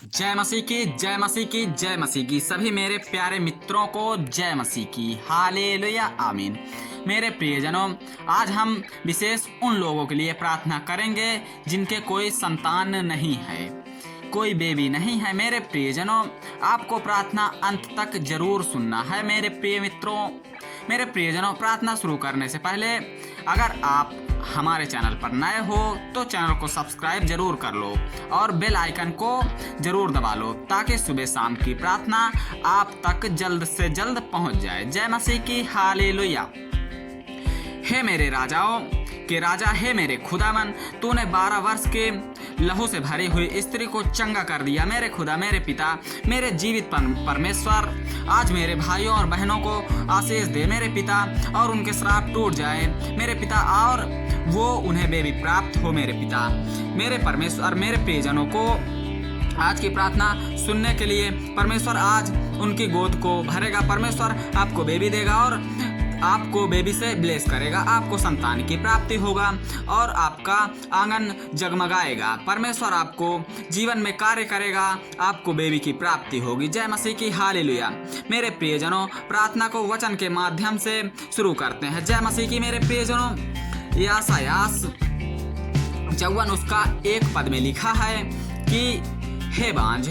जय मसीह की जय मसीह की जय मसीह की सभी मेरे प्यारे मित्रों को जय मसीह की हालेलुया आमीन। मेरे प्रियजनों, आज हम विशेष उन लोगों के लिए प्रार्थना करेंगे जिनके कोई संतान नहीं है, कोई बेबी नहीं है। मेरे प्रियजनों, आपको प्रार्थना अंत तक जरूर सुनना है। मेरे प्रिय मित्रों, मेरे प्रियजनों, प्रार्थना शुरू करने से पहले अगर आप हमारे चैनल पर नए हो तो चैनल को सब्सक्राइब जरूर कर लो और बेल आइकन को जरूर दबा लो ताकि सुबह शाम की प्रार्थना आप तक जल्द से जल्द पहुंच जाए। जय मसीह की हालेलुया। हे मेरे राजाओं के राजा, हे मेरे खुदावन, तूने 12 वर्ष के लहू से भरी हुई स्त्री को चंगा कर दिया। मेरे खुदा, मेरे पिता, मेरे जीवित परमेश्वर, आज मेरे भाइयों और बहनों को आशीष दे मेरे पिता, और उनके श्राप टूट जाए मेरे पिता, और वो उन्हें बेबी प्राप्त हो मेरे पिता। मेरे परमेश्वर, मेरे प्रियजनों को आज की प्रार्थना सुनने के लिए परमेश्वर आज उनकी गोद को भरेगा। परमेश्वर आपको बेबी देगा और आपको बेबी से ब्लेस करेगा, आपको संतान की प्राप्ति होगा और आपका आंगन जगमगाएगा। परमेश्वर आपको जीवन में कार्य करेगा, आपको बेबी की प्राप्ति होगी। जय मसीह की हालेलुया। मेरे प्रियजनों, प्रार्थना को वचन के माध्यम से शुरू करते हैं। जय मसीह की। मेरे प्रियजनों, यासायास 54 उसका 1 पद में लिखा है कि हे बांझ,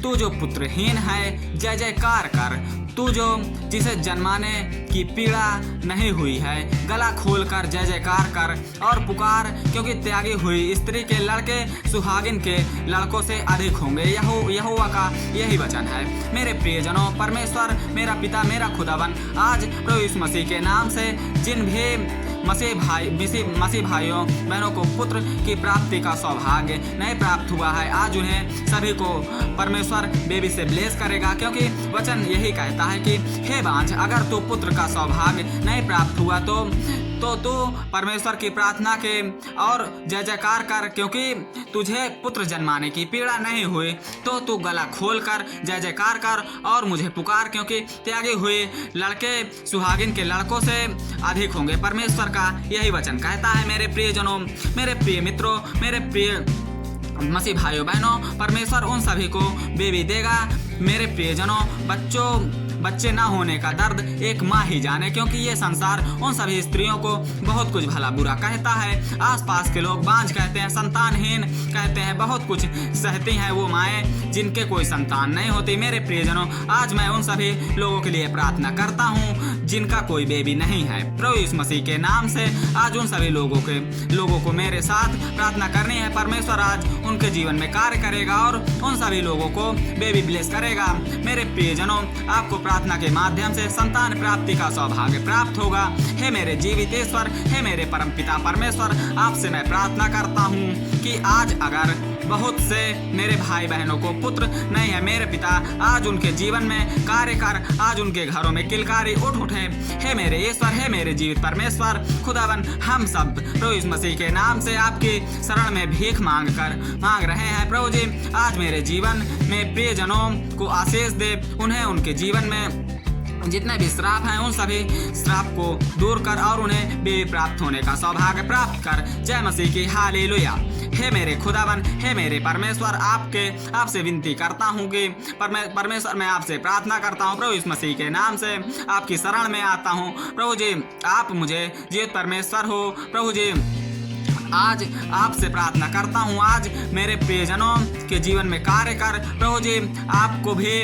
तू जो पुत्रहीन है, जय जयकार कर, तू जो जिसे जन्माने की पीड़ा नहीं हुई है, गला खोलकर जय जयकार कर और पुकार, क्योंकि त्यागी हुई स्त्री के लड़के सुहागिन के लड़कों से अधिक होंगे। यहोवा का यही वचन है। मेरे प्रियजनों, परमेश्वर मेरा पिता, मेरा खुदावन, आज प्रभु यीशु मसीह के नाम से जिन भी मसीह भाइयों बहनों को पुत्र की प्राप्ति का सौभाग्य नहीं प्राप्त हुआ है, आज उन्हें सभी को परमेश्वर बेबी से ब्लेस करेगा, क्योंकि वचन यही कहता है कि हे बांझ, अगर तू पुत्र का सौभाग्य नहीं प्राप्त हुआ तो तू परमेश्वर की प्रार्थना के और जय जयकार कर, क्योंकि तुझे पुत्र जन्माने की पीड़ा नहीं हुई, तो तू गला खोल कर जय जयकार कर और मुझे पुकार, क्योंकि त्यागे हुए लड़के सुहागिन के लड़कों से अधिक होंगे। परमेश्वर का यही वचन कहता है। मेरे प्रियजनों, मेरे प्रिय मित्रों, मेरे प्रिय मसीह भाइयों बहनों, परमेश्वर उन सभी को बेबी देगा। मेरे प्रियजनों, बच्चे ना होने का दर्द एक माँ ही जाने, क्योंकि ये संसार उन सभी स्त्रियों को बहुत कुछ भला बुरा कहता है। आसपास के लोग बांझ कहते हैं, संतानहीन कहते हैं, बहुत कुछ सहती हैं वो माएँ जिनके कोई संतान नहीं होती। मेरे प्रियजनों, आज मैं उन सभी लोगों के लिए प्रार्थना करता हूँ जिनका कोई बेबी नहीं है। प्रभु यीशु मसीह के नाम से आज उन सभी लोगों को मेरे साथ प्रार्थना करनी है। परमेश्वर आज उनके जीवन में कार्य करेगा और उन सभी लोगों को बेबी ब्लेस करेगा। मेरे प्रियजनों, आपको प्रार्थना के माध्यम से संतान प्राप्ति का सौभाग्य प्राप्त होगा। हे मेरे जीवित ईश्वर, हे मेरे परमपिता परमेश्वर, आपसे मैं प्रार्थना करता हूँ कि आज अगर बहुत से मेरे भाई बहनों को पुत्र नहीं है, मेरे पिता आज उनके जीवन में कार्य कर, आज उनके घरों में किलकारी उठे। हे मेरे ईश्वर, हे मेरे जीवित परमेश्वर खुदावन, हम सब प्रभु यीशु मसीह के नाम से आपकी शरण में भीख मांग रहे हैं। प्रभु जी, आज मेरे जीवन में प्रियजनों को आशीष दे, उन्हें उनके जीवन में जितने भी श्राप हैं उन सभी श्राप को दूर कर और उन्हें बेबी प्राप्त होने का सौभाग्य प्राप्त कर। जय मसीह की हालेलुया। हे मेरे खुदावन, हे मेरे परमेश्वर, आपसे विनती करता हूँ कि परमेश्वर, मैं आपसे प्रार्थना करता हूँ प्रभु यीशु मसीह के नाम से आपकी शरण में आता हूँ। प्रभु जी, आप मुझे जीवित परमेश्वर हो। प्रभु जी, आज आपसे प्रार्थना करता हूँ, आज मेरे प्रियजनों के जीवन में कार्य कर। प्रभु जी, आपको भी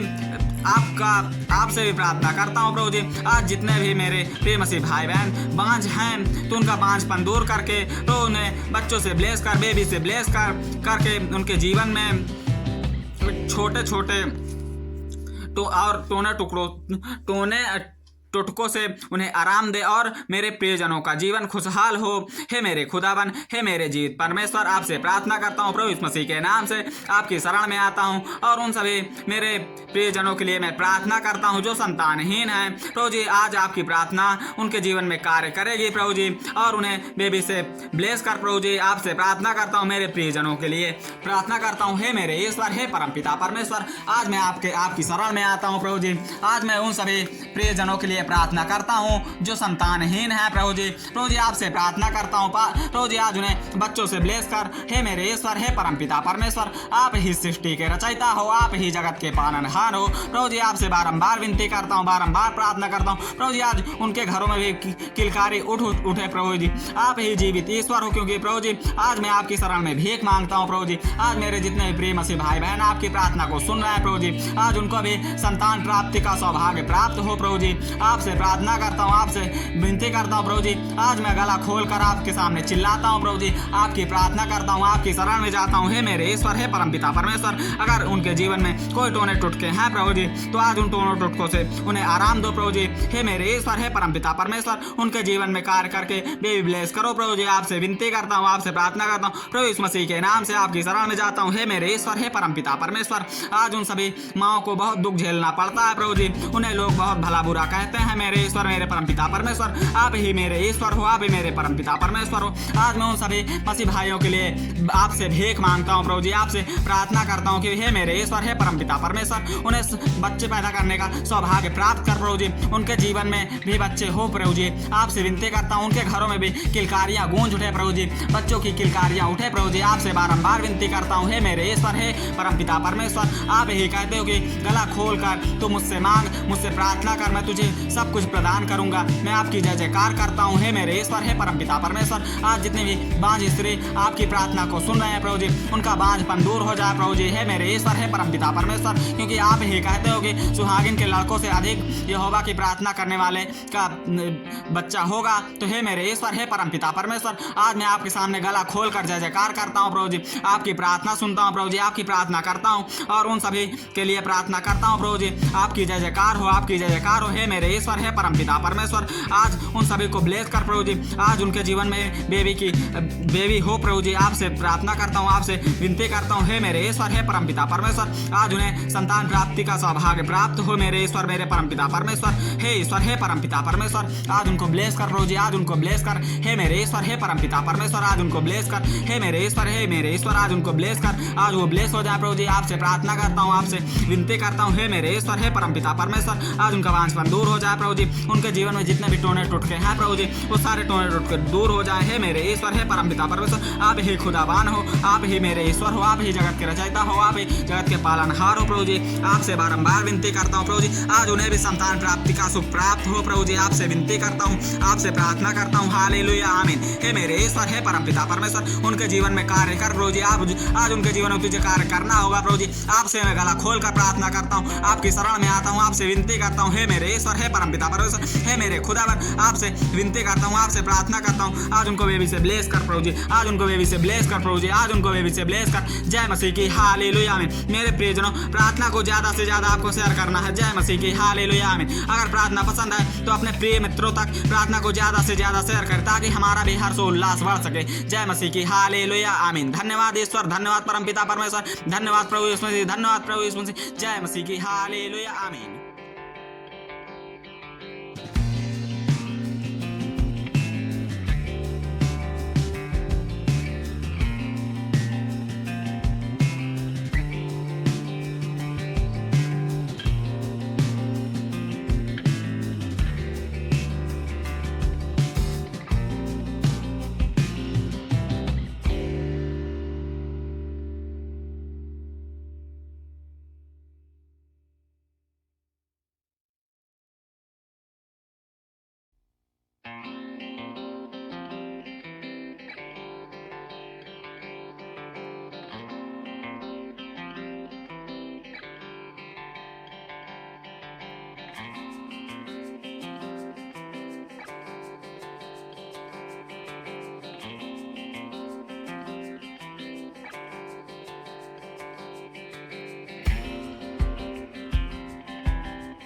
आपसे भी प्रार्थना करता हूँ। प्रभु जी, आज जितने भी मेरे प्रिय मसीह भाई बहन बांझ हैं, तो उनका बांझपन दूर करके तो उन्हें बच्चों से ब्लेस कर, बेबी से ब्लेस करके उनके जीवन में छोटे छोटे टोने टुटकों से उन्हें आराम दे और मेरे प्रियजनों का जीवन खुशहाल हो। हे मेरे खुदावन, हे मेरे जीवित परमेश्वर, आपसे प्रार्थना करता हूँ। प्रभु यीशु मसीह के नाम से आपकी शरण में आता हूँ और उन सभी मेरे प्रियजनों के लिए मैं प्रार्थना करता हूँ जो संतानहीन हैं। प्रभु जी, आज आपकी प्रार्थना उनके जीवन में कार्य करेगी प्रभु जी, और उन्हें बेबी से ब्लेस कर। प्रभु जी, आपसे प्रार्थना करता हूँ, मेरे प्रियजनों के लिए प्रार्थना करता हूँ। हे मेरे ईश्वर, हे परमपिता परमेश्वर, आज मैं आपकी शरण में आता हूँ। प्रभु जी, आज मैं उन सभी प्रियजनों के लिए प्रार्थना करता हूँ जो संतानहीन है प्रभु जी आपसे प्रार्थना करता हूँ प्रभु जी आज उन्हें बच्चों से ब्लेस कर। हे मेरे ईश्वर, हे परमपिता परमेश्वर, आप ही सृष्टि के रचयिता हो, आप ही जगत के पालनहार हो प्रभु जी। आपसे बारंबार विनती करता हूँ, बारंबार प्रार्थना करता हूँ प्रभु जी। आज उनके घरों में भी किलकारी उठे प्रभु जी। आप ही जीवित ईश्वर हो, क्योंकि प्रभु जी आज मैं आपकी शरण में भीख मांगता हूँ प्रभु जी। आज मेरे जितने भी प्रिय मसीह भाई बहन आपकी प्रार्थना को सुन रहे हैं प्रभु जी, आज उनको भी संतान प्राप्ति का सौभाग्य प्राप्त हो प्रभु जी। आपसे प्रार्थना करता हूँ, आपसे विनती करता हूँ प्रभु जी। आज मैं गला खोल कर आपके सामने चिल्लाता हूँ प्रभु जी, आपकी प्रार्थना करता हूँ, आपकी शरण में जाता हूँ। हे मेरे ईश्वर, हे परमपिता परमेश्वर, अगर उनके जीवन में कोई टोने टुटके हैं प्रभु जी, तो आज उन टोनों टुटकों से उन्हें आराम दो प्रभु जी। हे मेरे ईश्वर, हे परमपिता परमेश्वर, उनके जीवन में कार्य करके बेबी ब्लेस करो प्रभु जी। आपसे विनती करता हूँ, आपसे प्रार्थना करता हूँ प्रभु यीशु मसीह के नाम से आपकी शरण में जाता हूँ। हे मेरे ईश्वर, हे परमपिता परमेश्वर, आज उन सभी माओं को बहुत दुख झेलना पड़ता है प्रभु जी, उन्हें लोग बहुत भला बुरा कहते हैं। मेरे ईश्वर, मेरे परमपिता परमेश्वर, आप ही मेरे ईश्वर हो, आप ही मेरे परमपिता परमेश्वर हो। आज मैं उन सभी मसीह भाइयों के लिए आपसे भीख मांगता हूँ प्रभु जी, आपसे प्रार्थना करता हूँ कि हे मेरे ईश्वर, हे परमपिता परमेश्वर, उन्हें बच्चे पैदा करने का सौभाग्य प्राप्त कर प्रभु जी, उनके जीवन में भी बच्चे हो प्रभु जी। आपसे विनती करता हूँ, उनके घरों में भी किलकारियाँ गूंज उठे प्रभु जी, बच्चों की किलकारियाँ उठे प्रभु जी। आपसे बारंबार विनती करता हूँ, हे मेरे ईश्वर, हे परमपिता परमेश्वर, आप ही कहते हो कि गला खोल कर तू मुझसे मांग, मुझसे प्रार्थना कर, मैं तुझे सब कुछ प्रदान करूंगा। मैं आपकी जय जयकार करता हूँ। हे मेरे ईश्वर, हे परमपिता परमेश्वर, आज जितने भी बांझ स्त्री आपकी प्रार्थना को सुन रहे हैं प्रभु जी, उनका बांझपन दूर हो जाए प्रभु जी। हे मेरे ईश्वर, हे परमपिता परमेश्वर, क्योंकि आप ही कहते हो कि सुहागिन के लड़कों से अधिक यहोवा की प्रार्थना करने वाले का बच्चा होगा। तो हे मेरे ईश्वर, हे परमपिता परमेश्वर, आज मैं आपके सामने गला खोल कर जय जयकार करता हूँ प्रभु जी, आपकी प्रार्थना सुनता हूँ प्रभु जी, आपकी प्रार्थना करता हूँ और उन सभी के लिए प्रार्थना करता हूँ प्रभु जी। आपकी जय जयकार हो, आपकी जय जयकार हो। हे मेरे ईश्वर, हे परमपिता परमेश्वर, आज उन सभी को ब्लेस कर प्रभु जी, आज उनके जीवन में बेबी हो प्रभु जी। आपसे प्रार्थना करता हूँ, आपसे विनती करता हूँ। हे मेरे ईश्वर, हे परमपिता परमेश्वर, आज उन्हें संतान प्राप्ति का सौभाग्य प्राप्त हो। मेरे ईश्वर, मेरे परमपिता परमेश्वर, हे ईश्वर, हे परमपिता परमेश्वर, आज उनको ब्लेस कर प्रभु जी, आज उनको ब्लेस कर। हे मेरे ईश्वर, हे परमपिता परमेश्वर, आज उनको ब्लेस कर। हे मेरे ईश्वर, हे मेरे ईश्वर, आज उनको ब्लेस कर, आज वो ब्लेस हो जाए प्रभु जी। आपसे प्रार्थना करता हूँ, आपसे विनती करता हूँ। हे मेरे ईश्वर, हे परमपिता परमेश्वर, आज उनका बांझपन दूर हो जाए प्रभु जी, उनके जीवन में जितने भी टोने टुटके हैं प्रभु जी, वो सारे टोने टुटके दूर हो जाए। हे मेरे ईश्वर, हे परमपिता परमेश्वर, आप ही खुदाबान हो, आप ही मेरे ईश्वर हो, आप ही जगत के रचयिता हो, आप ही जगत के पालनहार हो प्रभु जी। आपसे बारंबार विनती करता हूँ प्रभु जी, आज उन्हें भी संतान प्राप्ति का सुख प्राप्त हो प्रभु जी। आपसे विनती करता हूँ, आपसे प्रार्थना करता हूँ। हालेलुया, आमीन। हे मेरे ईश्वर, हे परमपिता परमेश्वर, उनके जीवन में कार्य कर प्रभु जी। आज उनके जीवन में तुझे कार्य करना होगा प्रभु जी। आपसे मैं गला खोल कर प्रार्थना करता हूँ, आपकी शरण में आता हूँ, आपसे विनती करता हूँ। हे मेरे ईश्वर, हे परमपिता परमेश्वर, हे मेरे खुदावन, आपसे विनती करता हूँ, आपसे प्रार्थना करता हूँ। आज उनको बेबी से ब्लेस कर प्रभु जी, आज उनको बेबी से ब्लेस कर प्रभु जी, आज उनको बेबी से ब्लेस कर। जय मसीह की, हालेलुया, आमीन। मेरे प्रियजनों, प्रार्थना को ज्यादा से ज्यादा आपको शेयर करना है। जय मसीह की, हालेलुया, आमीन। अगर प्रार्थना पसंद है तो अपने प्रिय मित्रों तक प्रार्थना को ज्यादा से ज्यादा शेयर करें, ताकि हमारा भी हर्ष उल्लास बढ़ सके। जय मसीह की, हालेलुया, आमीन। धन्यवाद ईश्वर, धन्यवाद परमपिता परमेश्वर, धन्यवाद प्रभु यीशु मसीह, धन्यवाद प्रभु यीशु मसीह। जय मसीह की, हालेलुया, आमीन।